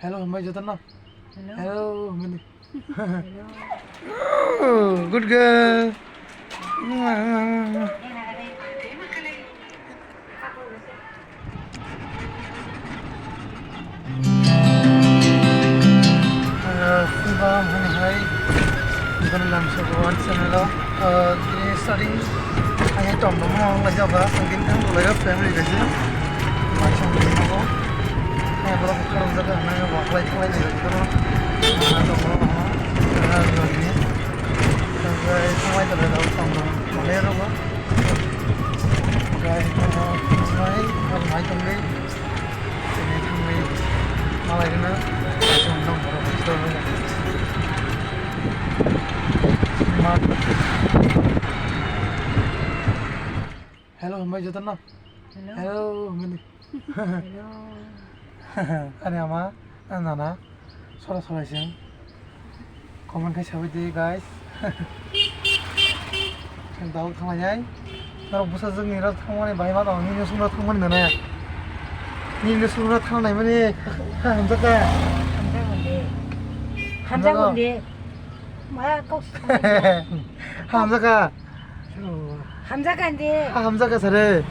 Hello, Mai Jatana. Hello. Hello, Mani. Hello. Oh, good girl. Sibam, hi. Bukan langsung kawan channel. Ini starting hanya tom dong mau ngajak bahas mungkin kan mulai family biasa. Macam ni aku. Yang kalau kalau jaga nanya waklai waklai ni gitu loh. Tom dong mau. Lagi. Sampai semua itu dah tom dong. Mulai loh. Guys, mai tom ni. Ini tom ni. Malah ini macam dong baru. Hello, Mai Jatana. Hello. Hello, Mani. Hello. Ani ama, nana, sora sing. Comment kai sabai di guys. Kan tahu thamanyai. Naro busa जोंनि राव थांमाने बाहाय मा दं निनो सुना थांमाने नाना. निनो सुना थांनाय माने हामजाका. 함자군데. 뭐야 꼭 हामजाका. 함자간데. हामजाका 사래.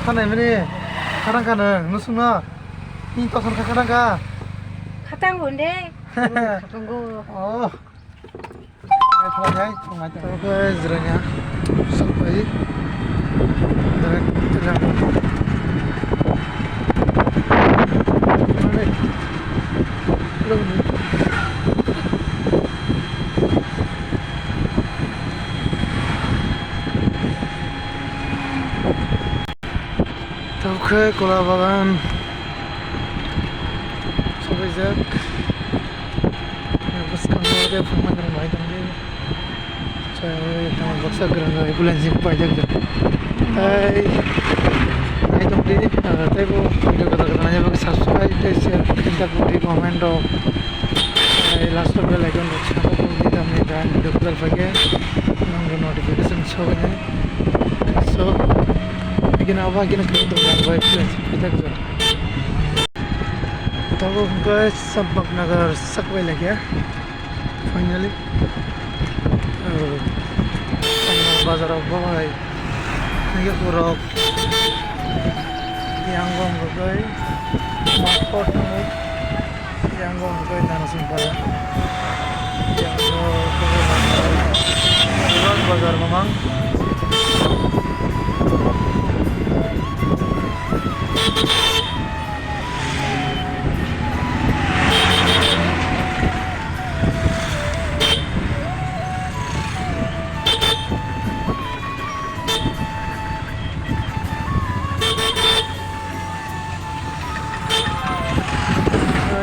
थानाय माने खारांखा는 누수나. 니 또 선카 카랑가. 갔다 온데. 갔던 거. Oh. Thamanyai, thamanyai. Oke, jiranya. Sampai. Terang. Oke, Kola Bagan. Sampai jak. Bus kantor dia pemain rumah itu ni. Saya tahu baksa kerana bulan sini pajak je. Hai. Itu dia. Tapi bu video kata-kata nanya bagi subscribe, share, kita comment do. Last bell icon do. Siapa pun kita mengenai video kita lagi. Nunggu notification show ni. So. Bikin apa gini kalau tuh nggak baik sih kita kerja. Tahu guys Sampok Nagar Sakwai lagi ya. Finally. Bazar apa baik. Ini kurang. Yang gong guys. Mampot nih. Yang gong guys tanah sumpah. Yang gong bazar memang.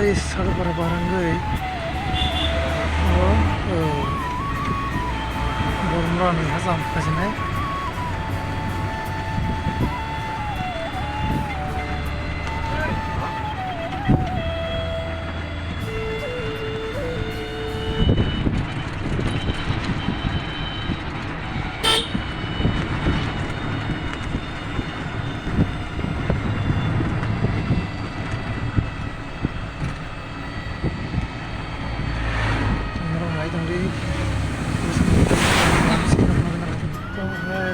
Guys, ada barang guys. Bormran ni Hazam kasih ni.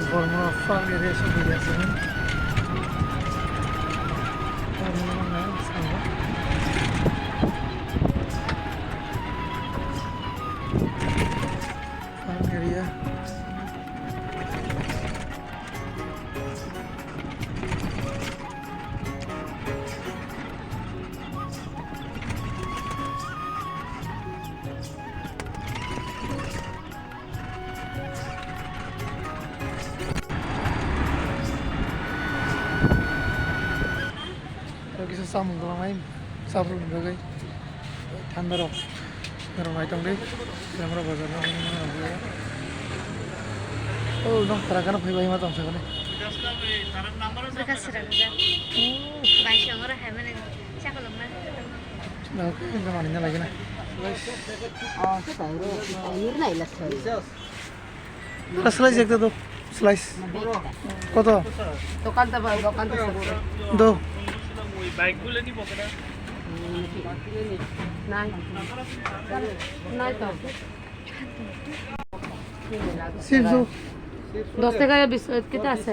Bormran farm area sudah biasa ni. Farm area. Kisah sama kalau main sabun juga ठंडा रहो मेरा might Angadi camera बाजार में ओ नों तरह का ना भाई भाई मत हमसे कने ना इनका मानी ना लगे ना slice एक दो slice কত দোকানটা ভাই দোকানটা दो বাইক গুলো নিব কেন নাই নাই তো চিপছ 10 টাকা 20 কেটা আছে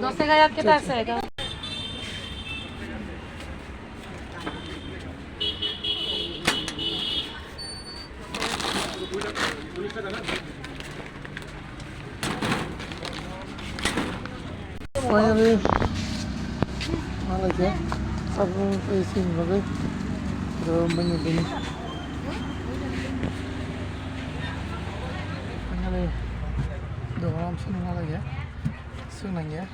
10 টাকা কেটা আছে এটা finally malagya sabun facing bagay banyak ini finally doang sun malagya sunangya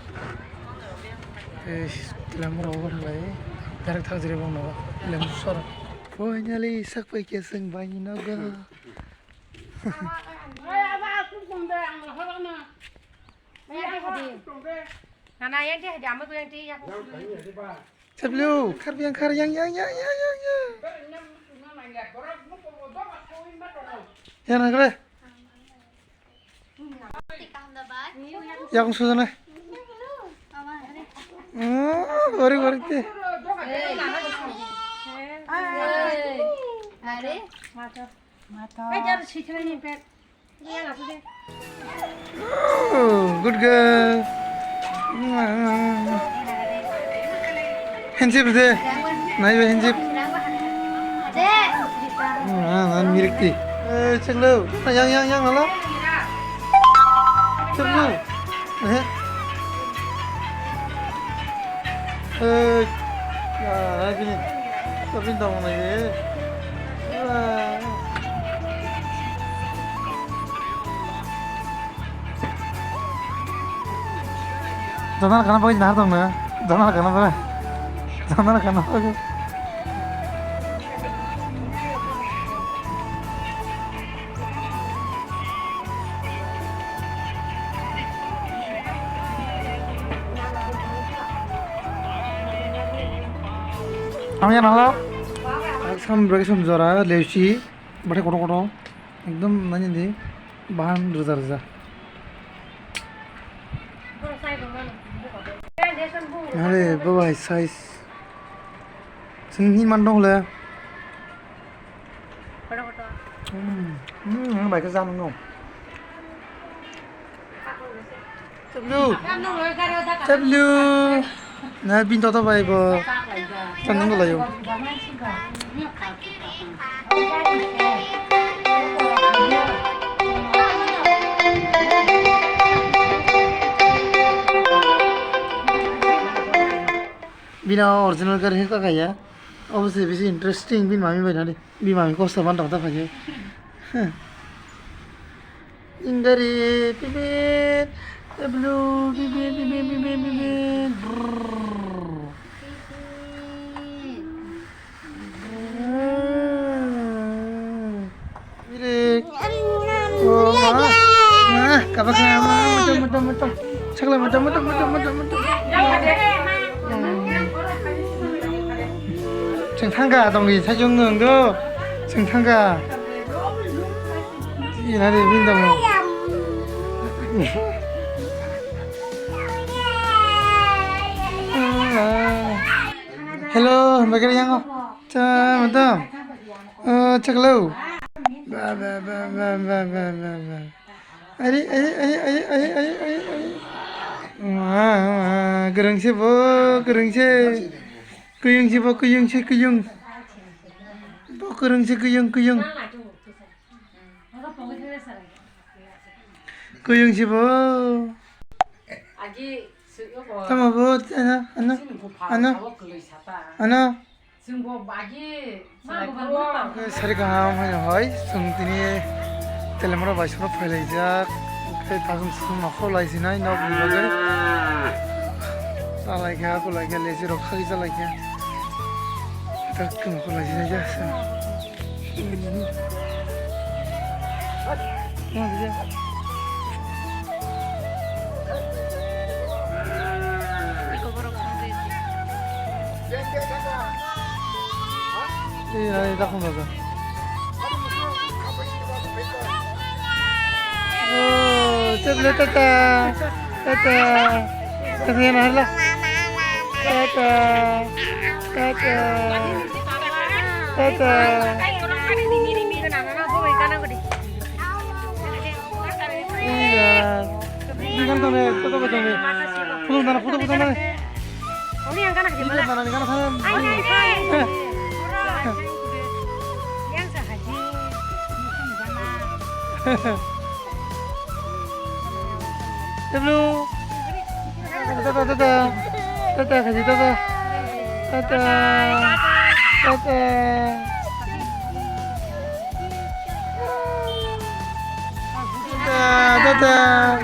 lamur over lagi direct hazir bang nawa lamur sor finally sakpai keseng banyi naga Nana yang dia jam aku yang dia. sebelum kar yang ya nak le yang sudah nih gori te Jangan cerita ni pet. Good girl. Handshake deh. Naik handshake. Nan mirip ti. Cek lo. Yang lala. Cek lo. Ya, lagi ni. Tapi tak mau lagi. Jangan kenapa pakai nar dong na? Jangan kenapa? Jangan kenapa? Kamu yang nala? Sam berarti sam zara leci, bade kotor, एकदम नanya deh, bahan reza. Hale, bye size. Sini mandong le. Baik ke sana no. Tablu. Nah, bintu apa baik bo? Tanding dulu yo. Bina original कर है का क्या अब से बेसी interesting बिन मामी बना दे बिन मामी को सब बंद होता है इंगरी पिबेट blue पिबेट Kapan macam cakap macam 정탄가 동기 사정는 거 정탄가 이 나리 민다고 hello bagaimana yang 자 madam caklo ba ari gerang sih bo gerang sih kuyung sih bo kuyung bo gerang sih kuyung sih bo sama bo ana sari kaham hanya hoy sungtini telemora baisro phailajak kai tasum sum nakho laisinai nok bibagai salaiga ko laiga lesi rokha gi salaiga tak kum ko laisinai jasa Iya, tak kumbaga. Oh, sebelum tata, tata, tata yang mana? Dadah. Dadah. Dadah. Iya. Ini kan tuh nih, foto foto nih. Foto foto nih. Ini yang kanan Ini gimana? mana nih kan sana. Yang sehaji. Dadah. Dadah dadah. Dadah kasih dadah. Dadah. Dadah. Dadah.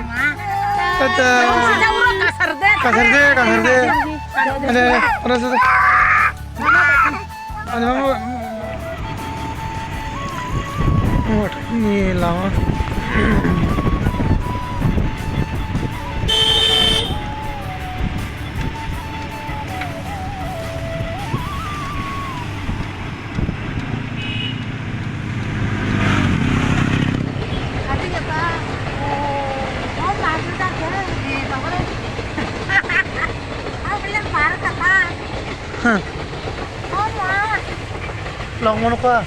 Dadah. Kasar deh. Ada, terus itu. Ada mama. Ini lama. Long mana kah?